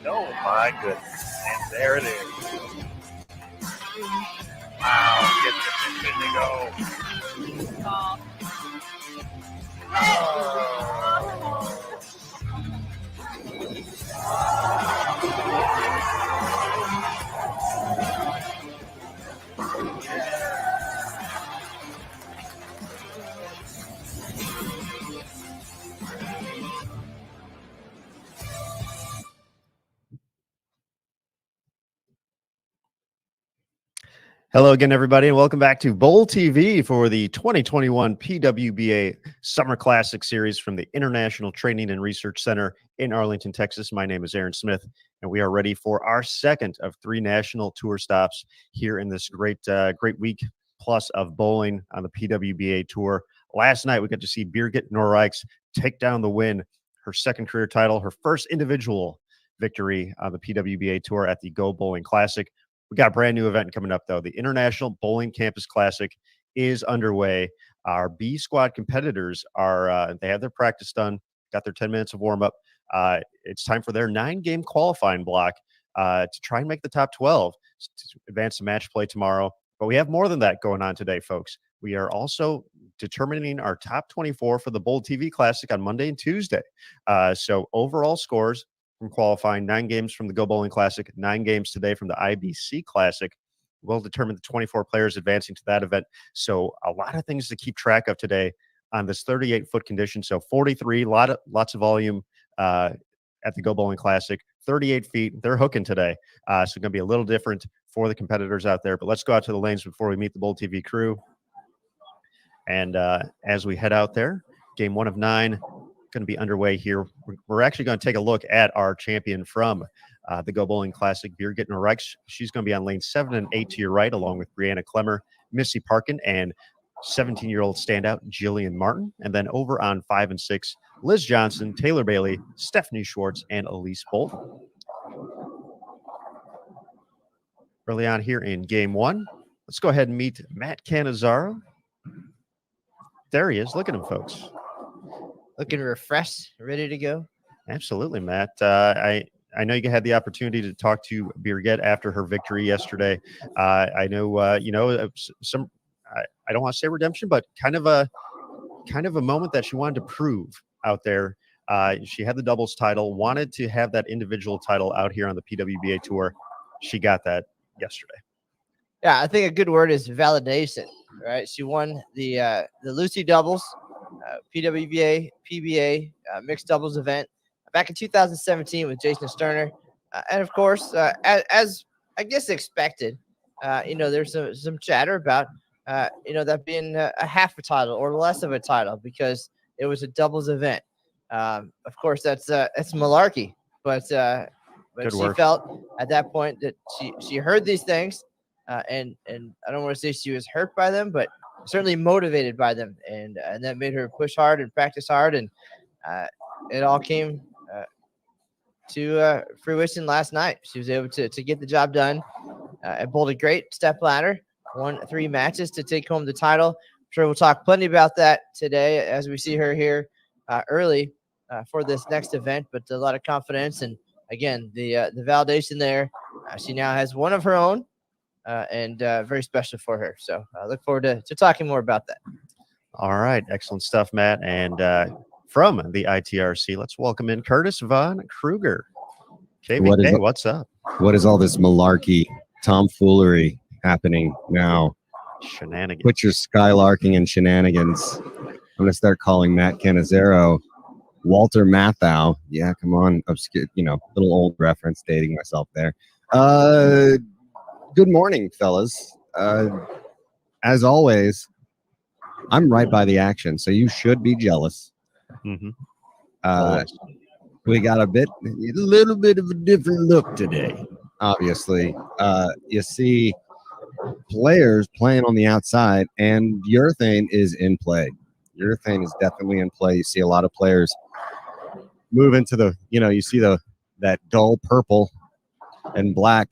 Oh, my goodness. And there it is. Wow, get this in to go. Hello again, everybody, and welcome back to Bowl TV for the 2021 PWBA Summer Classic Series from the International Training and Research Center in Arlington, Texas. My name is Aaron Smith, and we are ready for our second of 3 national tour stops here in this great week plus of bowling on the PWBA Tour. Last night, we got to see Birgit Norrijks take down the win, her second career title, her first individual victory on the PWBA Tour at the Go Bowling Classic. We got a brand new event coming up, though. The International Bowling Campus Classic is underway. Our B squad competitors are, they have their practice done, got their 10 minutes of warm up. It's time for their 9-game qualifying block to try and make the top 12 to advance to match play tomorrow. But we have more than that going on today, folks. We are also determining our top 24 for the Bowl TV Classic on Monday and Tuesday. So overall scores from qualifying, 9 games from the Go Bowling Classic, 9 games today from the IBC Classic. We'll determine the 24 players advancing to that event. So a lot of things to keep track of today on this 38-foot condition. So 43, lots of volume at the Go Bowling Classic. 38 feet, they're hooking today. So it's going to be a little different for the competitors out there. But let's go out to the lanes before we meet the Bowl TV crew. And as we head out there, game 1 of 9 going to be underway here. We're actually going to take a look at our champion from the Go Bowling Classic, Birgit Norrijks. She's going to be on lane 7 and 8 to your right, along with Brianna Clemmer, Missy Parkin, and 17-year-old standout Jillian Martin. And then over on 5 and 6, Liz Johnson, Taylor Bailey, Stephanie Schwartz, and Elise Bolton. Early on here in game 1, let's go ahead and meet Matt Cannizzaro. There he is. Look at him, folks. Looking refreshed, ready to go. Absolutely, Matt. I know you had the opportunity to talk to Birgit after her victory yesterday. I know, I don't want to say redemption, but kind of a moment that she wanted to prove out there. She had the doubles title, wanted to have that individual title out here on the PWBA Tour. She got that yesterday. Yeah, I think a good word is validation, right? She won the Lucy doubles, PWBA, PBA mixed doubles event back in 2017 with Jason Sterner. And of course, as I guess expected, there's some chatter about, that being a half a title or less of a title because it was a doubles event. Of course, that's malarkey, but she felt at that point that she heard these things, and I don't want to say she was hurt by them, but certainly motivated by them, and that made her push hard and practice hard, and it all came to fruition last night. She was able to get the job done. Bowled a great step ladder, won 3 matches to take home the title. I'm sure we'll talk plenty about that today as we see her here early for this next event, but a lot of confidence, and again, the validation there. She now has one of her own, and very special for her. So I look forward to talking more about that. All right. Excellent stuff, Matt. And from the ITRC, let's welcome in Curtis Von Kruger. KVK, what's up? What is all this malarkey, tomfoolery happening now? Shenanigans. Put your skylarking and shenanigans. I'm going to start calling Matt Cannizzaro Walter Matthau. Yeah, come on. Obscure, little old reference, dating myself there. Good morning, fellas. As always, I'm right by the action, so you should be jealous. Mm-hmm. We got a little bit of a different look today. Obviously, you see players playing on the outside, and urethane is in play. Urethane is definitely in play. You see a lot of players move into the, you see that dull purple and black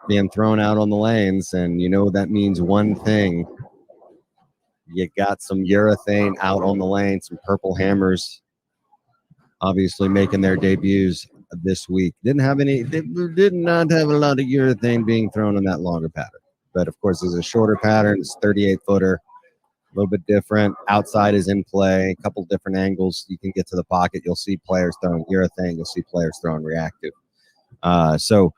being thrown out on the lanes, and that means one thing. You got some urethane out on the lane, some purple hammers obviously making their debuts this week. They did not have a lot of urethane being thrown on that longer pattern. But of course, it's a shorter pattern. It's 38-footer, a little bit different. Outside is in play, a couple different angles. You can get to the pocket. You'll see players throwing urethane. You'll see players throwing reactive. So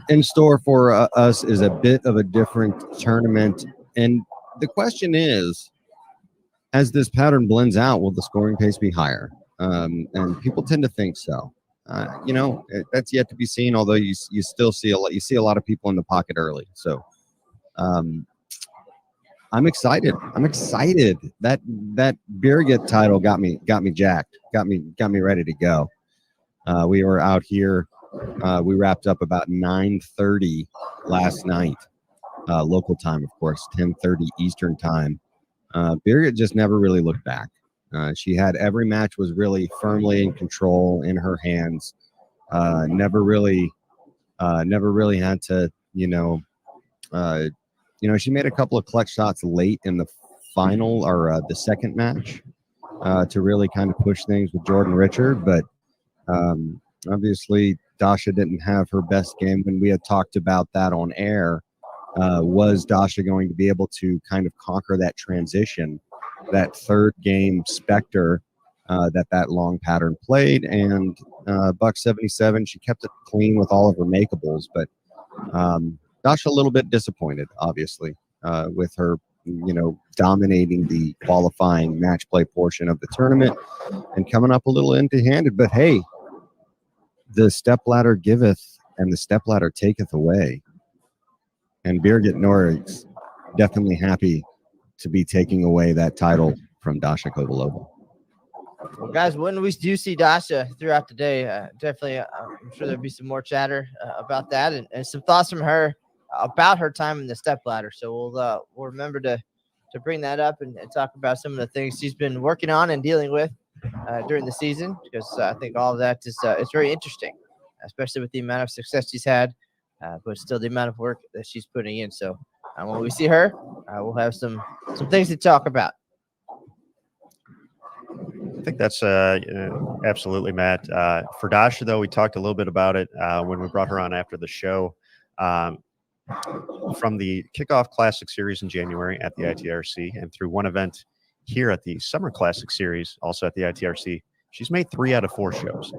in store for us is a bit of a different tournament. And the question is, as this pattern blends out, will the scoring pace be higher? And people tend to think so. That's yet to be seen, although you still see a lot of people in the pocket early. So I'm excited. That Birgit title got me jacked, got me ready to go. We were out here. We wrapped up about 9:30 last night, local time, of course, 10:30 Eastern time. Birgit just never really looked back. She had every match was really firmly in control in her hands. Never really had to, she made a couple of clutch shots late in the final or the second match to really kind of push things with Jordan Richard. But obviously, Dasha didn't have her best game. When we had talked about that on air, was Dasha going to be able to kind of conquer that transition, that third game specter that long pattern played? And buck 77, she kept it clean with all of her makeables, but Dasha a little bit disappointed, obviously, with her, dominating the qualifying match play portion of the tournament and coming up a little empty-handed. But hey, the stepladder giveth and the stepladder taketh away. And Birgit Norris definitely happy to be taking away that title from Dasha Kovalova. Well, guys, when we do see Dasha throughout the day, definitely, I'm sure there'll be some more chatter about that and some thoughts from her about her time in the stepladder. So we'll remember to bring that up and talk about some of the things she's been working on and dealing with during the season, because I think all of that is it's very interesting, especially with the amount of success she's had, but still the amount of work that she's putting in. So when we see her, we'll have some things to talk about. I think that's absolutely, Matt. For Dasha, though, we talked a little bit about it when we brought her on after the show. From the Kickoff Classic Series in January at the ITRC and through one event here at the Summer Classic Series, also at the ITRC, she's made 3 out of 4 shows,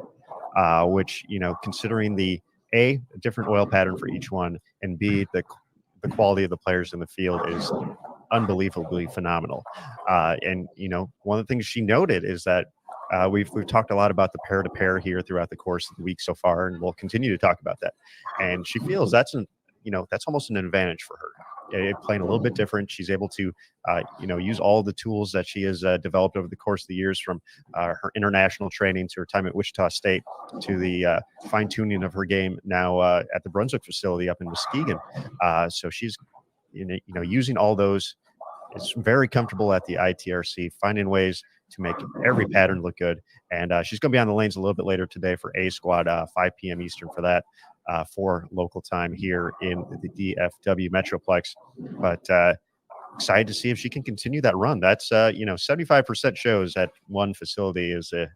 which, considering the A, a different oil pattern for each one, and B, the quality of the players in the field is unbelievably phenomenal. And one of the things she noted is that we've talked a lot about the pair-to-pair here throughout the course of the week so far, and we'll continue to talk about that. And she feels that's almost an advantage for her. Playing a little bit different, she's able to use all the tools that she has developed over the course of the years, from her international training to her time at Wichita State to the fine-tuning of her game now at the Brunswick facility up in Muskegon. So she's using all those. It's very comfortable at the ITRC, finding ways to make every pattern look good. And she's going to be on the lanes a little bit later today for A Squad, 5 p.m. Eastern for that, for local time here in the DFW Metroplex. But excited to see if she can continue that run. That's 75% shows at one facility is a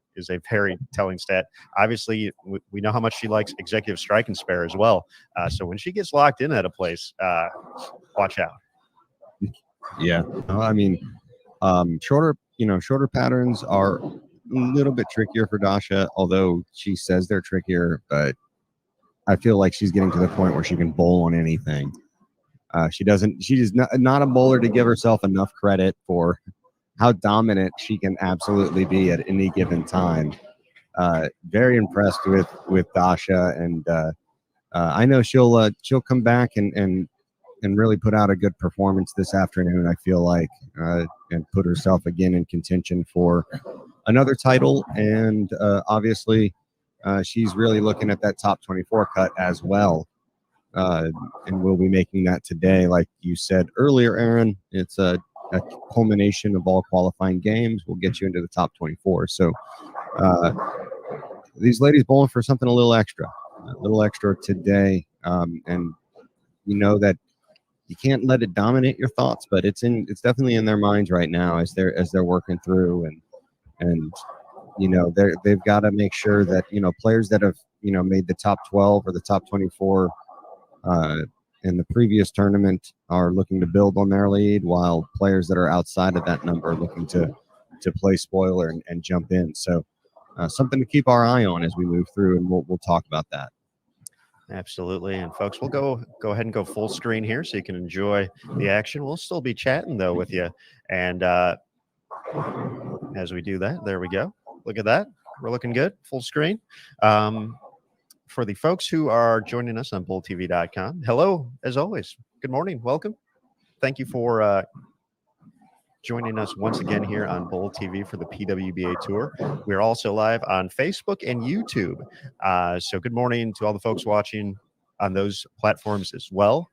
very telling stat. Obviously, we know how much she likes executive strike and spare as well. So when she gets locked in at a place, watch out. Yeah, I mean, shorter patterns are a little bit trickier for Dasha, although she says they're trickier, but I feel like she's getting to the point where she can bowl on anything. She is not a bowler to give herself enough credit for how dominant she can absolutely be at any given time. Very impressed with Dasha, and I know she'll come back and really put out a good performance this afternoon, I feel like, and put herself again in contention for another title. And obviously, she's really looking at that top 24 cut as well. And we'll be making that today. Like you said earlier, Aaron, it's a culmination of all qualifying games. We'll get you into the top 24. So these ladies bowling for something a little extra today. And you know that you can't let it dominate your thoughts, but it's definitely in their minds right now as they're working through, and they've got to make sure that players that have made the top 12 or the top 24 in the previous tournament are looking to build on their lead, while players that are outside of that number are looking to play spoiler and jump in. So something to keep our eye on as we move through, and we'll talk about that. Absolutely. And folks, we'll go ahead and go full screen here so you can enjoy the action. We'll still be chatting though with you. And as we do that, there we go. Look at that. We're looking good. Full screen. For the folks who are joining us on bulltv.com, hello, as always. Good morning. Welcome. Thank you for joining us once again here on Bull TV for the PWBA Tour. We're also live on Facebook and YouTube. So good morning to all the folks watching on those platforms as well.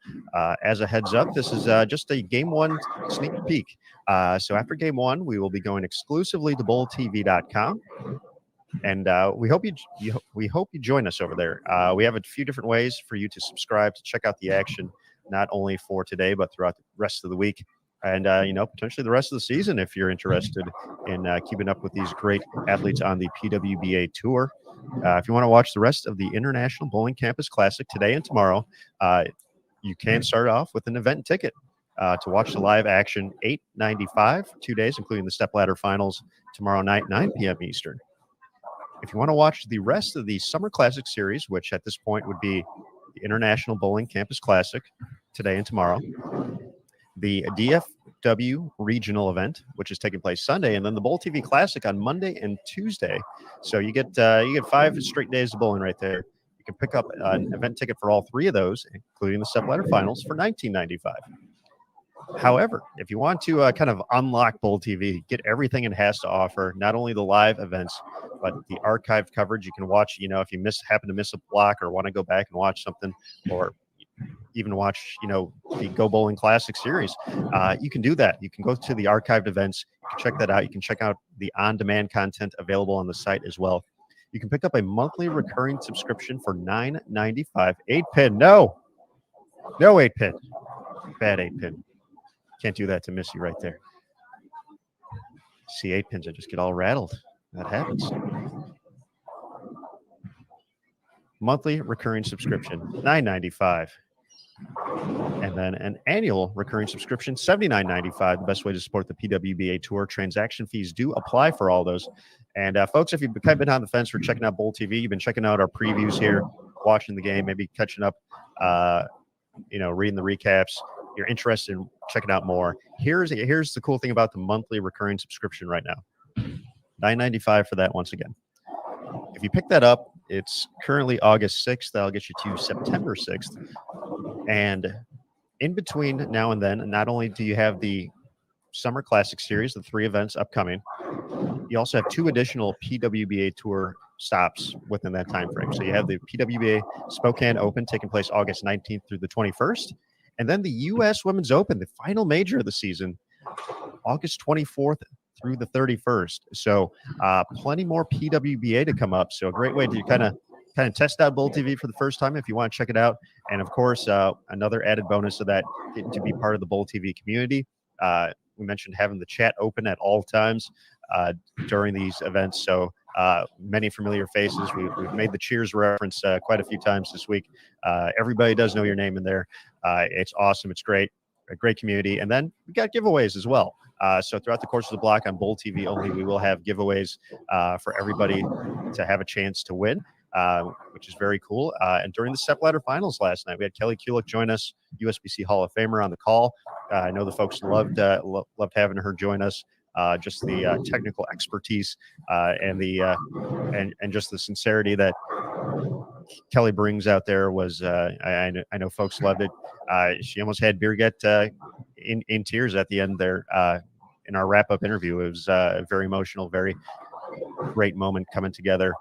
As a heads up, this is just a game one sneak peek. So after game one, we will be going exclusively to bulltv.com. And we hope you join us over there. We have a few different ways for you to subscribe to check out the action, not only for today, but throughout the rest of the week. And, potentially the rest of the season, if you're interested in keeping up with these great athletes on the PWBA Tour. If you want to watch the rest of the International Bowling Campus Classic today and tomorrow, you can start off with an event ticket to watch the live action, $8.95, 2 days, including the stepladder finals tomorrow night, 9 p.m. Eastern. If you want to watch the rest of the Summer Classic Series, which at this point would be the International Bowling Campus Classic today and tomorrow, the DFW regional event, which is taking place Sunday, and then the Bowl TV Classic on Monday and Tuesday. So you get 5 straight days of bowling right there. You can pick up an event ticket for all 3 of those, including the stepladder finals, for $19.95. However, if you want to kind of unlock Bowl TV, get everything it has to offer, not only the live events, but the archived coverage. You can watch, if you happen to miss a block or want to go back and watch something, or even watch, the Go Bowling Classic Series. You can do that. You can go to the archived events. You can check that out. You can check out the on-demand content available on the site as well. You can pick up a monthly recurring subscription for $9.95. 8-pin. No 8-pin. Bad 8-pin. Can't do that to Missy right there. See 8-pins, I just get all rattled. That happens. Monthly recurring subscription, $9.95. And then an annual recurring subscription, $79.95. The best way to support the PWBA Tour. Transaction fees do apply for all those. And folks, if you've kind of been on the fence for checking out Bowl TV, you've been checking out our previews here, watching the game, maybe catching up, reading the recaps. You're interested in checking out more. Here's the cool thing about the monthly recurring subscription right now. $9.95 for that once again. If you pick that up, it's currently August 6th. That'll get you to September 6th. And in between now and then, not only do you have the Summer Classic Series, the 3 events upcoming, you also have 2 additional PWBA Tour stops within that time frame. So you have the PWBA Spokane Open taking place August 19th through the 21st. And then the U.S. Women's Open, the final major of the season, August 24th through the 31st. So plenty more PWBA to come up. So a great way to kind of test out Bowl TV for the first time if you want to check it out. And of course, another added bonus of that, getting to be part of the Bowl TV community. We mentioned having the chat open at all times during these events. So many familiar faces. We've made the cheers reference quite a few times this week. Everybody does know your name in there. It's awesome. It's great. A great community. And then we got giveaways as well. So throughout the course of the block on Bowl TV only, we will have giveaways for everybody to have a chance to win, which is very cool. And during the stepladder finals last night, we had Kelly Kulick join us, USBC Hall of Famer, on the call. I know the folks loved having her join us. Just the technical expertise and just the sincerity that Kelly brings out there was I know folks loved it. She almost had Birgit in tears at the end there in our wrap-up interview. It was very emotional, very great moment coming together.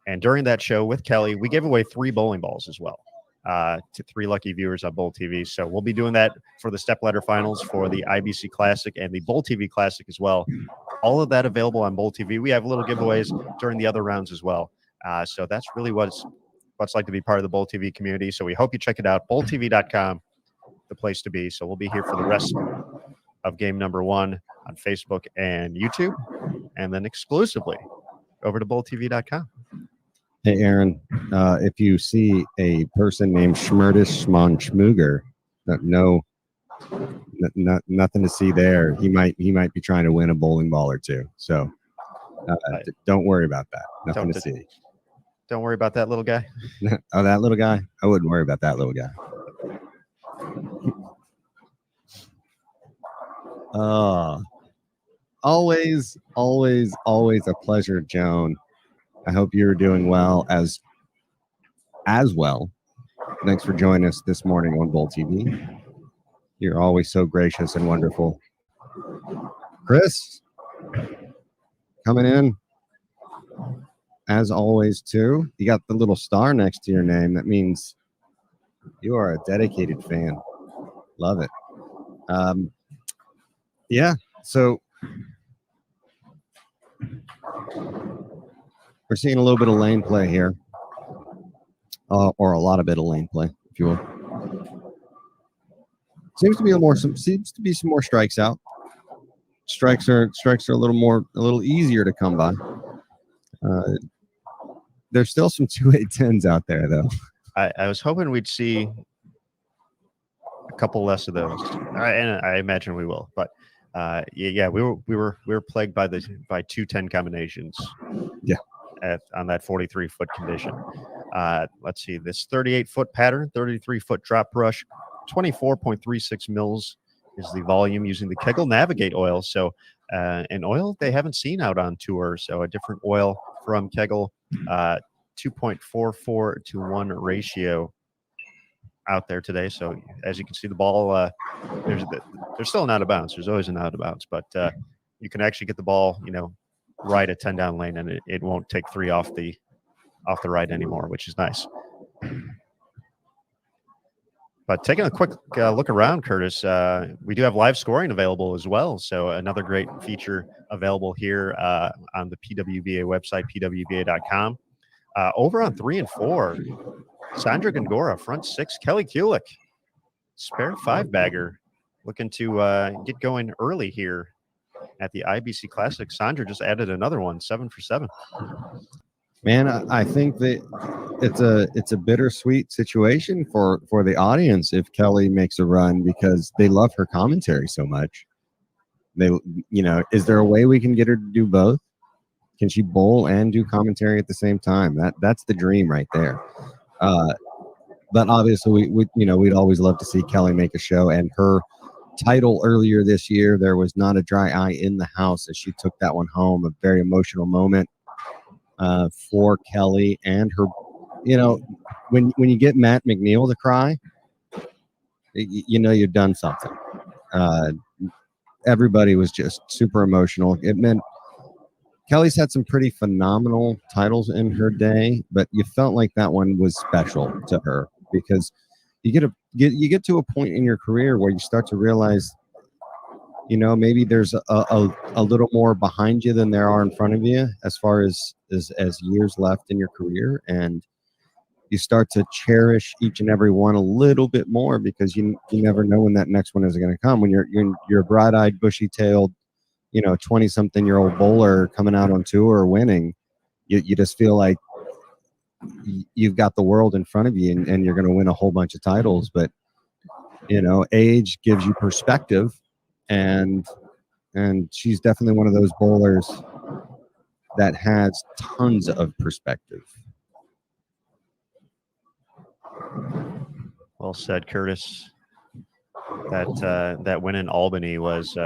And during that show with Kelly, we gave away 3 bowling balls as well to 3 lucky viewers on Bowl TV. So we'll be doing that for the stepladder finals, for the IBC Classic and the Bowl TV Classic as well. All of that available on Bowl TV. We have little giveaways during the other rounds as well. So that's really what it's like to be part of the Bowl TV community. So we hope you check it out. BowlTV.com, the place to be. So we'll be here for the rest of game number 1 on Facebook and YouTube, and then exclusively over to BowlTV.com. Hey, Aaron, if you see a person named Schmurtis Schmonschmuger, nothing to see there. He might be trying to win a bowling ball or two. So don't worry about that. Nothing to see. Don't worry about that little guy. Oh, that little guy? I wouldn't worry about that little guy. Always a pleasure, Joan. I hope you're doing well as well. Thanks for joining us this morning on Bowl TV. You're always so gracious and wonderful. Chris, coming in as always too. You got the little star next to your name. That means you are a dedicated fan. Love it. Yeah. So we're seeing a little bit of lane play here, or a lot of bit of lane play, if you will. Seems to be some more strikes out. Strikes are a little easier to come by. There's still some 2-8-10s out there, though. I was hoping we'd see a couple less of those, and I imagine we will. But yeah, we were plagued by 2-10 combinations. Yeah. On that 43-foot condition. Let's see, this 38-foot pattern, 33-foot drop brush, 24.36 mils is the volume using the Kegel Navigate oil. So an oil they haven't seen out on tour. So a different oil from Kegel, 2.44 to 1 ratio out there today. So as you can see, the ball, there's still an out of bounds. There's always an out of bounds, but you can actually get the ball, right at 10 down lane, and it won't take 3 off the right anymore, which is nice. But taking a quick look around, Curtis, we do have live scoring available as well. So another great feature available here on the PWBA website, pwba.com. Over on 3 and 4, Sandra Gongora, front 6, Kelly Kulik, spare 5-bagger, looking to get going early here at the IBC Classic. Sandra just added another one, 7 for 7. Man, I think that it's a bittersweet situation for the audience if Kelly makes a run, because they love her commentary so much. Is there a way we can get her to do both? Can she bowl and do commentary at the same time? That's the dream right there. But obviously, we'd always love to see Kelly make a show. And her title earlier this year, there was not a dry eye in the house as she took that one home. A very emotional moment for Kelly and her. When you get Matt McNeil to cry, you've done something. Everybody was just super emotional. It meant Kelly's had some pretty phenomenal titles in her day, but you felt like that one was special to her, because you get to a point in your career where you start to realize, maybe there's a little more behind you than there are in front of you as far as years left in your career, and you start to cherish each and every one a little bit more, because you never know when that next one is going to come. When you're a bright-eyed, bushy-tailed, 20-something-year-old bowler coming out on tour winning, you just feel like you've got the world in front of you, and you're going to win a whole bunch of titles. But age gives you perspective, and she's definitely one of those bowlers that has tons of perspective. Well said, Curtis. That win in Albany was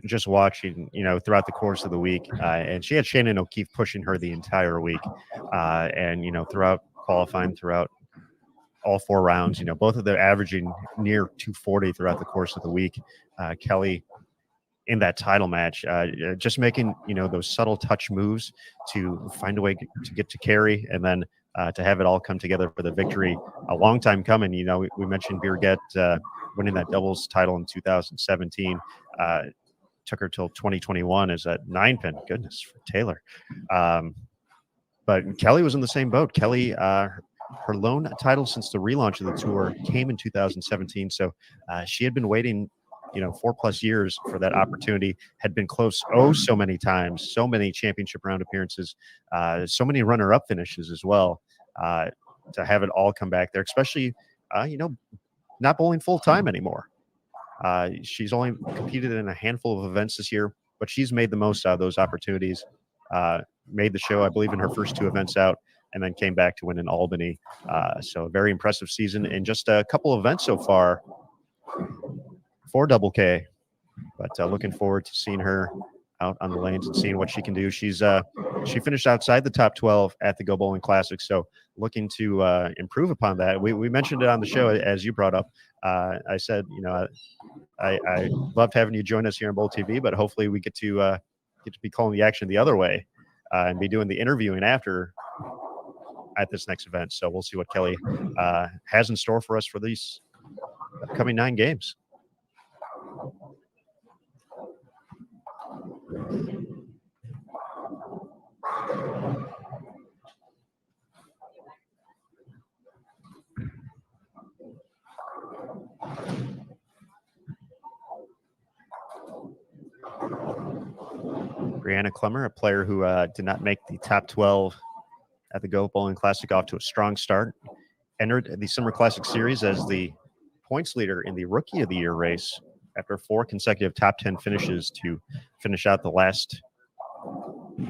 just watching, throughout the course of the week, and she had Shannon O'Keefe pushing her the entire week, and throughout qualifying, throughout all 4 rounds, both of them averaging near 240 throughout the course of the week. Kelly in that title match, just making those subtle touch moves to find a way to get to carry, and then to have it all come together for the victory. A long time coming. We mentioned Birgit winning that doubles title in 2017. Took her till 2021 as a 9-pin. Goodness, for Taylor. But Kelly was in the same boat. Kelly, her lone title since the relaunch of the tour came in 2017. So she had been waiting 4+ years for that opportunity, had been close so many times, so many championship round appearances, so many runner-up finishes as well. To have it all come back there, especially, not bowling full time anymore. She's only competed in a handful of events this year, but she's made the most out of those opportunities. Made the show, I believe, in her first 2 events out, and then came back to win in Albany. So a very impressive season in just a couple of events so far for Double K. But looking forward to seeing her out on the lanes and seeing what she can do. She finished outside the top 12 at the Go Bowling Classic, so looking to improve upon that. We mentioned it on the show, as you brought up. I said, I loved having you join us here on Bowl TV, but hopefully we get to be calling the action the other way and be doing the interviewing after at this next event. So we'll see what Kelly has in store for us for these upcoming 9 games. Brianna Plummer, a player who did not make the top 12 at the Go Bowling Classic, off to a strong start. Entered the Summer Classic Series as the points leader in the Rookie of the Year race after 4 consecutive top 10 finishes to finish out the last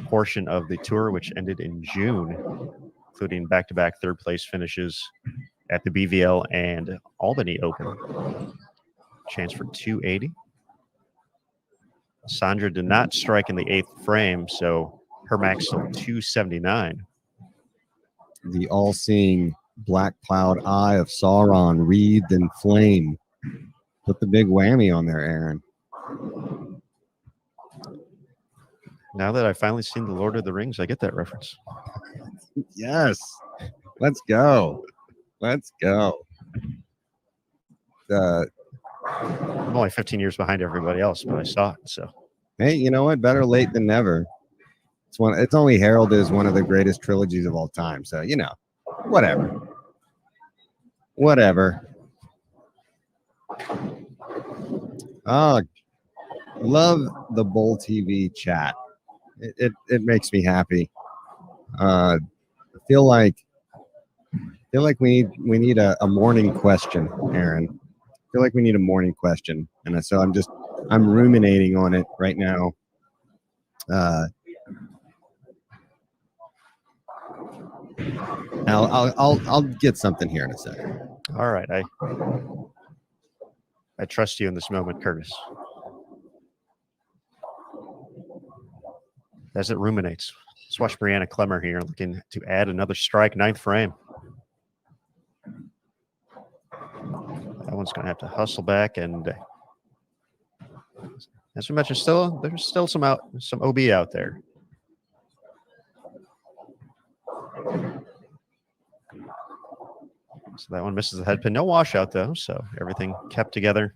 portion of the tour, which ended in June, including back-to-back third-place finishes at the BVL and Albany Open. Chance for 280. Sandra did not strike in the 8th frame, so her max still 279. The all-seeing black cloud eye of Sauron wreathed in flame. Put the big whammy on there, Aaron. Now that I've finally seen The Lord of the Rings, I get that reference. Yes. Let's go. Let's go. I'm only 15 years behind everybody else, but I saw it. So, hey, you know what? Better late than never. It's only heralded as one of the greatest trilogies of all time. So, whatever. Love the Bowl TV chat. It makes me happy. I feel like we need a morning question, Aaron. I feel like we need a morning question, and so I'm ruminating on it right now. I'll get something here in a second. all right, I trust you in this moment, Curtis. As it ruminates, let's watch Brianna Plummer here looking to add another strike, 9th frame. That one's going to have to hustle back, and as we mentioned, there's still some OB out there. So that one misses the head pin. No washout though, so everything kept together.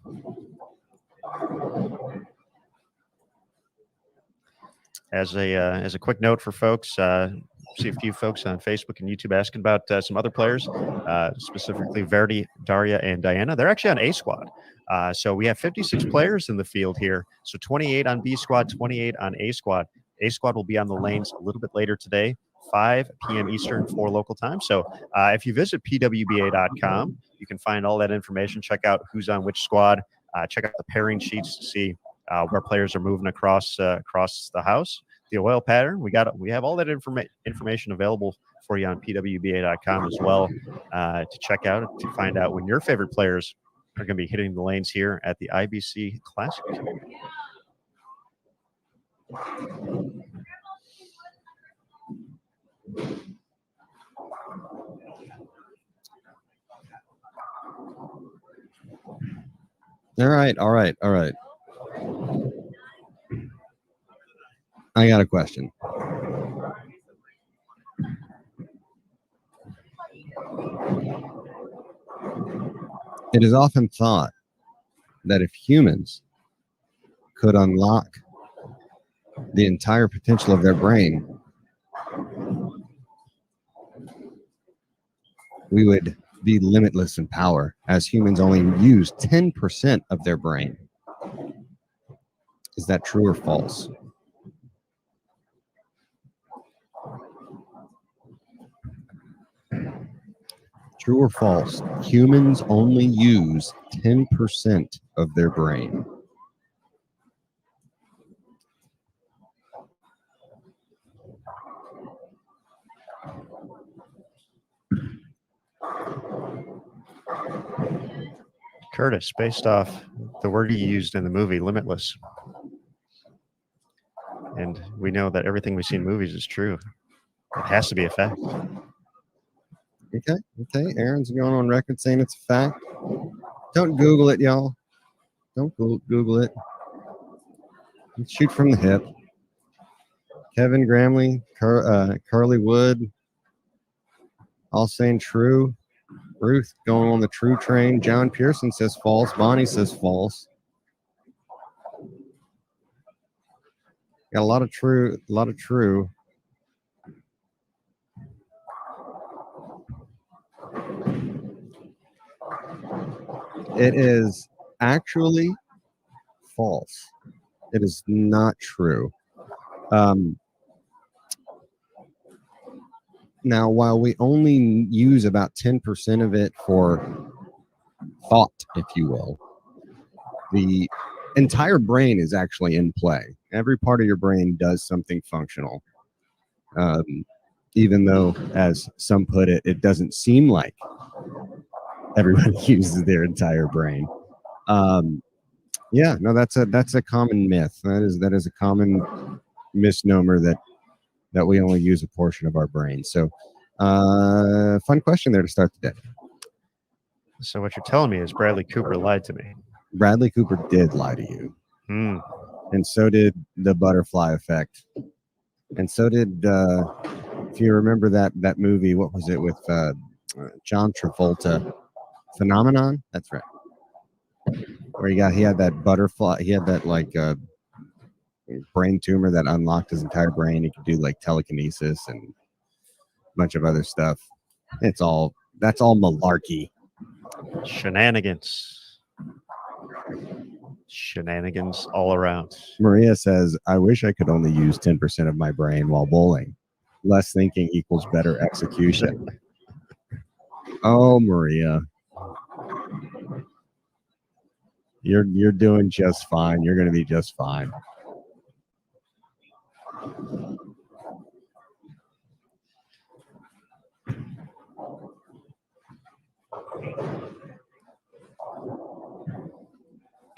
As a quick note for folks, see a few folks on Facebook and YouTube asking about some other players, specifically Verdi, Daria, and Diana. They're actually on A squad. So we have 56 players in the field here. So 28 on B squad, 28 on A squad. A squad will be on the lanes a little bit later today, 5 p.m. Eastern for local time. So if you visit PWBA.com, you can find all that information. Check out who's on which squad. Check out the pairing sheets to see where players are moving across the house. The oil pattern, we have all that information available for you on PWBA.com as well to check out, to find out when your favorite players are going to be hitting the lanes here at the IBC Classic. All right. I got a question. It is often thought that if humans could unlock the entire potential of their brain, we would be limitless in power, as humans only use 10% of their brain. Is that true or false? True or false? Humans only use 10% of their brain. Curtis, based off the word he used in the movie Limitless. And we know that everything we see in movies is true. It has to be a fact. Okay. Aaron's going on record saying it's a fact. Don't Google it, y'all. Don't Google it. Shoot from the hip. Kevin Gramley, Carly Wood, all saying true. Ruth going on the true train. John Pearson says false. Bonnie says false. Got a lot of true. It is actually false. It is not true. Now, while we only use about 10% of it for thought, if you will, the entire brain is actually in play. Every part of your brain does something functional. Even though, as some put it, it doesn't seem like everybody uses their entire brain. That's a common myth. That is a common misnomer that we only use a portion of our brain. So, fun question there to start the day. So what you're telling me is Bradley Cooper lied to me. Bradley Cooper did lie to you. And so did the butterfly effect. And so did, if you remember that movie, what was it with John Travolta? Phenomenon? That's right. Where he had that butterfly, he had that brain tumor that unlocked his entire brain. He could do like telekinesis and a bunch of other stuff. That's all malarkey. Shenanigans all around. Maria says, I wish I could only use 10% of my brain while bowling. Less thinking equals better execution. Oh, Maria. You're doing just fine. You're going to be just fine.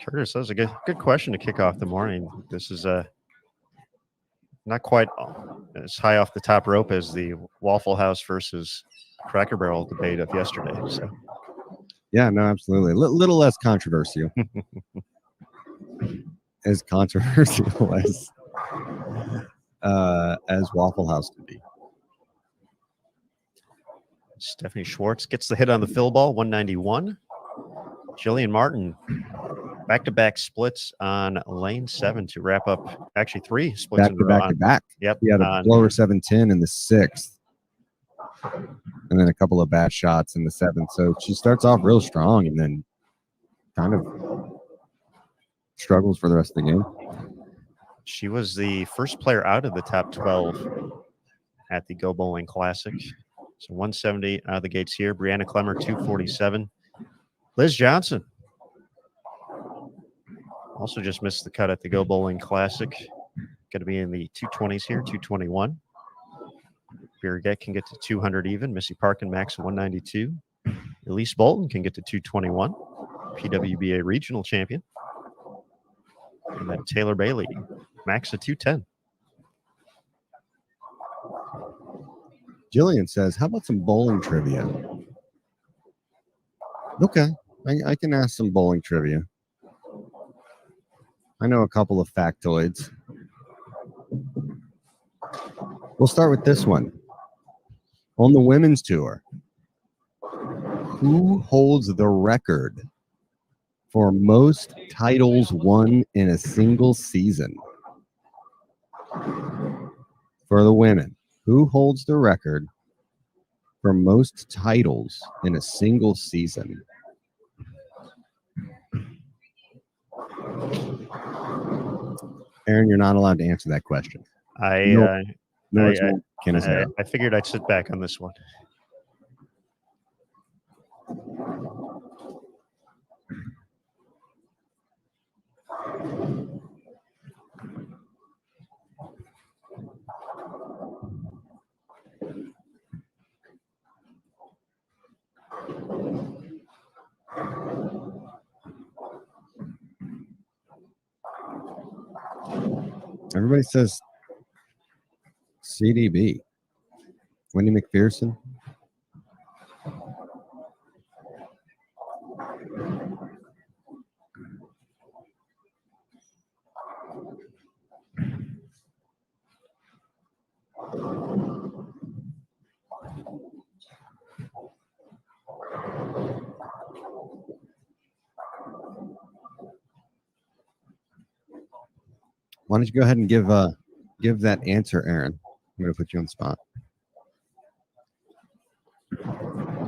Curtis, that was a good question to kick off the morning. This is not quite as high off the top rope as the Waffle House versus Cracker Barrel debate of yesterday. So, yeah, no, absolutely. Little less controversial. As controversial as Waffle House could be. Stephanie Schwartz gets the hit on the fill ball, 191. Jillian Martin, back-to-back splits on lane 7 to wrap up, actually 3 splits in a row. Back. Yep. He had a blower 710 in the 6th. And then a couple of bad shots in the 7th. So she starts off real strong and then kind of struggles for the rest of the game. She was the first player out of the top 12 at the Go Bowling Classic. So 170 out of the gates here. Brianna Clemmer, 247. Liz Johnson also just missed the cut at the Go Bowling Classic. Going to be in the 220s here, 221. Birgit can get to 200 even. Missy Parkin max 192. Elise Bolton can get to 221. PWBA regional champion. And then Taylor Bailey max at 210. Jillian says, how about some bowling trivia? Okay, I can ask some bowling trivia. I know a couple of factoids. We'll start with this one. On the women's tour, who holds the record for most titles won in a single season? For the women, who holds the record for most titles in a single season? Aaron, you're not allowed to answer that question. I No, it's not Canizero. I figured I'd sit back on this one. Everybody says CDB. Wendy McPherson. Why don't you go ahead and give that answer, Aaron? I'm going to put you on the spot.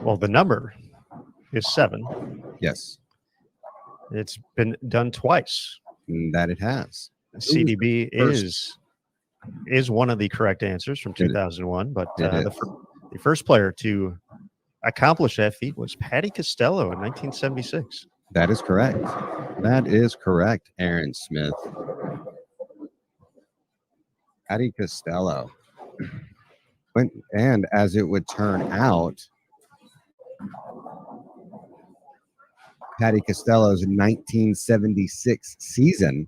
Well, the number is 7. Yes, It's been done twice. that it has. CDB first? is one of the correct answers from It is. 2001, but It is. the first player to accomplish that feat was Patty Costello in 1976. That is correct. That is correct, Aaron Smith. Patty Costello. And as it would turn out, Patty Costello's 1976 season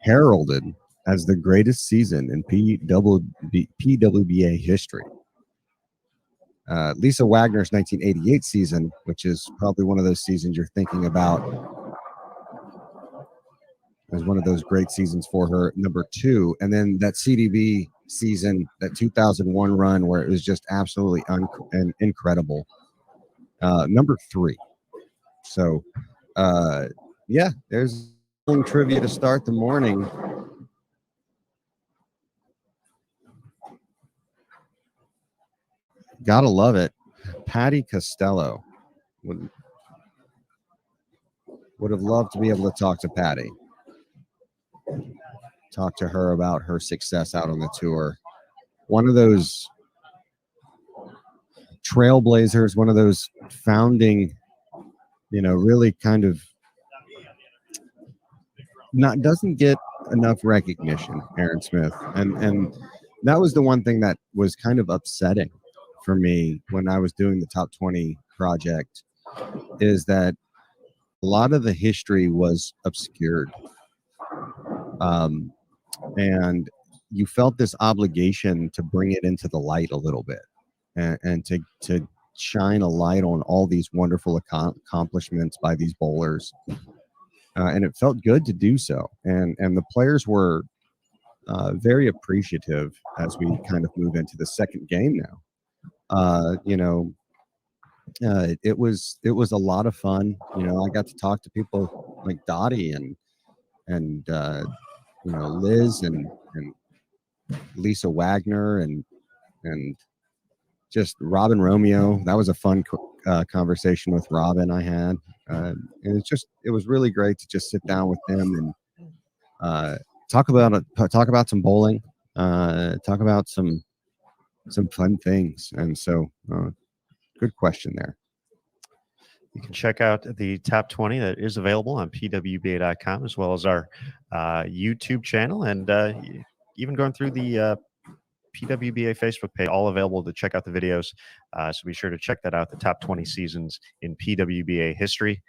heralded as the greatest season in PWBA history. Lisa Wagner's 1988 season, which is probably one of those seasons you're thinking about, was one of those great seasons for her, number 2. And then that CDB season, that 2001 run where it was just absolutely incredible, number 3. So, yeah, there's trivia to start the morning. Gotta love it. Patty Costello would have loved to be able to talk to Patty. Talk to her about her success out on the tour. One of those trailblazers, one of those founding, really kind of doesn't get enough recognition, Aaron Smith. And that was the one thing that was kind of upsetting for me when I was doing the Top 20 project, is that a lot of the history was obscured. And you felt this obligation to bring it into the light a little bit, and to shine a light on all these wonderful accomplishments by these bowlers. And it felt good to do so. And the players were very appreciative as we kind of move into the second game now. It was a lot of fun. I got to talk to people like Dottie and Liz and Lisa Wagner and just Robin Romeo. That was a fun conversation with Robin I had. And it was really great to just sit down with them and talk about some bowling, talk about some fun things. And so, good question there. You can check out the top 20 that is available on PWBA.com, as well as our YouTube channel, and even going through the PWBA Facebook page, all available to check out the videos. So be sure to check that out, the top 20 seasons in PWBA history.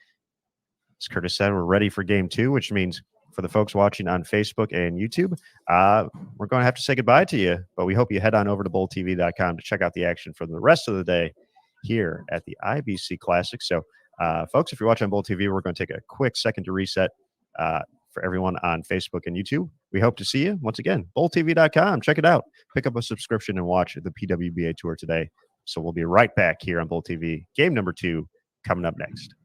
As Curtis said, we're ready for game 2, which means for the folks watching on Facebook and YouTube, we're going to have to say goodbye to you, but we hope you head on over to bowltv.com to check out the action for the rest of the day here at the IBC Classic. So, folks, if you're watching on Bowl TV, we're going to take a quick second to reset for everyone on Facebook and YouTube. We hope to see you once again. bowltv.com. Check it out. Pick up a subscription and watch the PWBA Tour today. So we'll be right back here on Bowl TV. Game number 2 coming up next.